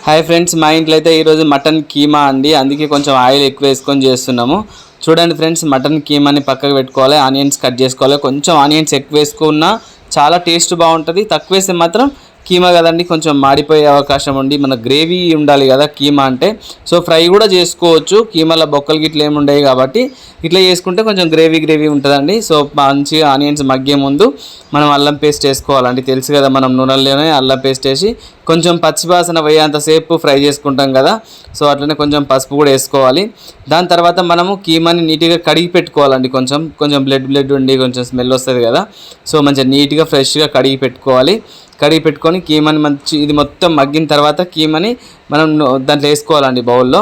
Hi friends, మా ఇంట్లో అయితే ఈరోజు మటన్ కీమా అండి. అందుకే కొంచెం ఆయిల్ ఎక్కువ వేసుకొని చేస్తున్నాము. చూడండి ఫ్రెండ్స్, మటన్ కీమాని పక్కకు పెట్టుకోవాలి. ఆనియన్స్ కట్ చేసుకోవాలి. కొంచెం ఆనియన్స్ ఎక్కువ వేసుకున్నా చాలా టేస్ట్ బాగుంటుంది. తక్కువ వేస్తే మాత్రం కీమా కదండి, కొంచెం మాడిపోయే అవకాశం ఉండి మన గ్రేవీ ఉండాలి కదా కీమా అంటే. సో ఫ్రై కూడా చేసుకోవచ్చు, కీమాలో బొక్కలు గిట్ల ఏమి ఉండవు కాబట్టి ఇట్లా చేసుకుంటే కొంచెం గ్రేవీ ఉంటుందండి. సో మంచిగా ఆనియన్స్ మగ్గే ముందు మనం అల్లం పేస్ట్ వేసుకోవాలండి. తెలుసు కదా, మనం నూనెలోనే అల్లం పేస్ట్ వేసి కొంచెం పచ్చివాసన పోయేంతసేపు ఫ్రై చేసుకుంటాం కదా. సో అట్లనే కొంచెం పసుపు కూడా వేసుకోవాలి. దాని తర్వాత మనము కీమాని నీట్గా కడిగి పెట్టుకోవాలండి. కొంచెం బ్లడ్ ఉండి కొంచెం స్మెల్ వస్తుంది కదా. సో మంచిగా నీట్గా ఫ్రెష్గా కడిగి పెట్టుకోవాలి. కడిగి పెట్టుకొని కీమాని ఇది మొత్తం మగ్గిన తర్వాత కీమాని మనం దాంట్లో వేసుకోవాలండి. బౌల్లో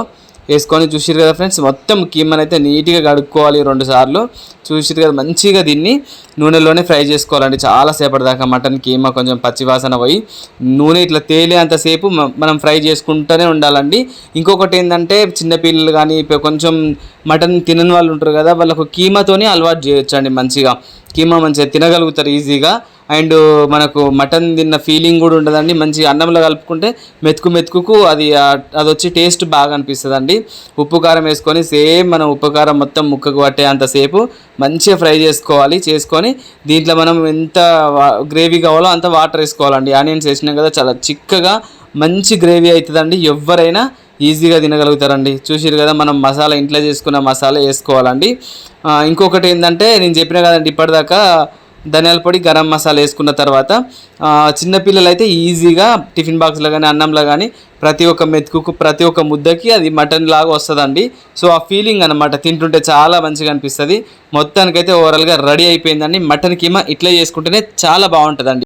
వేసుకొని చూసిరు కదా ఫ్రెండ్స్, మొత్తం కీమాని అయితే నీట్గా కడుక్కోవాలి 2 సార్లు. చూసిరు కదా, మంచిగా దీన్ని నూనెలోనే ఫ్రై చేసుకోవాలండి చాలా సేపటి దాకా. మటన్ కీమా కొంచెం పచ్చివాసన పోయి నూనె ఇట్లా తేలేంతసేపు మనం ఫ్రై చేసుకుంటూనే ఉండాలండి. ఇంకొకటి ఏంటంటే, చిన్నపిల్లలు కానీ కొంచెం మటన్ తినని వాళ్ళు ఉంటారు కదా, వాళ్ళకు కీమాతోనే అలవాటు చేయొచ్చండి. మంచిగా కీమా మంచిగా తినగలుగుతారు ఈజీగా. అండ్ మనకు మటన్ తిన్న ఫీలింగ్ కూడా ఉండదండి. మంచిగా అన్నంలో కలుపుకుంటే మెతుకుకు అది వచ్చి టేస్ట్ బాగా అనిపిస్తుందండి. ఉప్పు కారం వేసుకొని సేమ్ మనం ఉప్పు కారం మొత్తం ముక్కకు పట్టే అంతసేపు మంచిగా ఫ్రై చేసుకొని దీంట్లో మనం ఎంత గ్రేవీ కావాలో అంత వాటర్ వేసుకోవాలండి. ఆనియన్స్ వేసినాం కదా, చాలా చిక్కగా మంచి గ్రేవీ అవుతుందండి. ఎవరైనా ఈజీగా తినగలుగుతారండి. చూసిరు కదా, మనం మసాలా ఇంట్లో చేసుకున్న మసాలా వేసుకోవాలండి. ఇంకొకటి ఏంటంటే, నేను చెప్పిన కదండి ఇప్పటిదాకా, ధనియాల పొడి, గరం మసాలా వేసుకున్న తర్వాత చిన్నపిల్లలు అయితే ఈజీగా టిఫిన్ బాక్స్లో కానీ అన్నంలో కానీ ప్రతి ఒక్క మెతుకుకు ప్రతి ఒక్క ముద్దకి అది మటన్ లాగా వస్తుందండి. సో ఆ ఫీలింగ్ అనమాట, తింటుంటే చాలా మంచిగా అనిపిస్తుంది. మొత్తానికైతే ఓవరాల్గా రెడీ అయిపోయిందండి మటన్ కీమా. ఇట్లా చేసుకుంటేనే చాలా బాగుంటుందండి.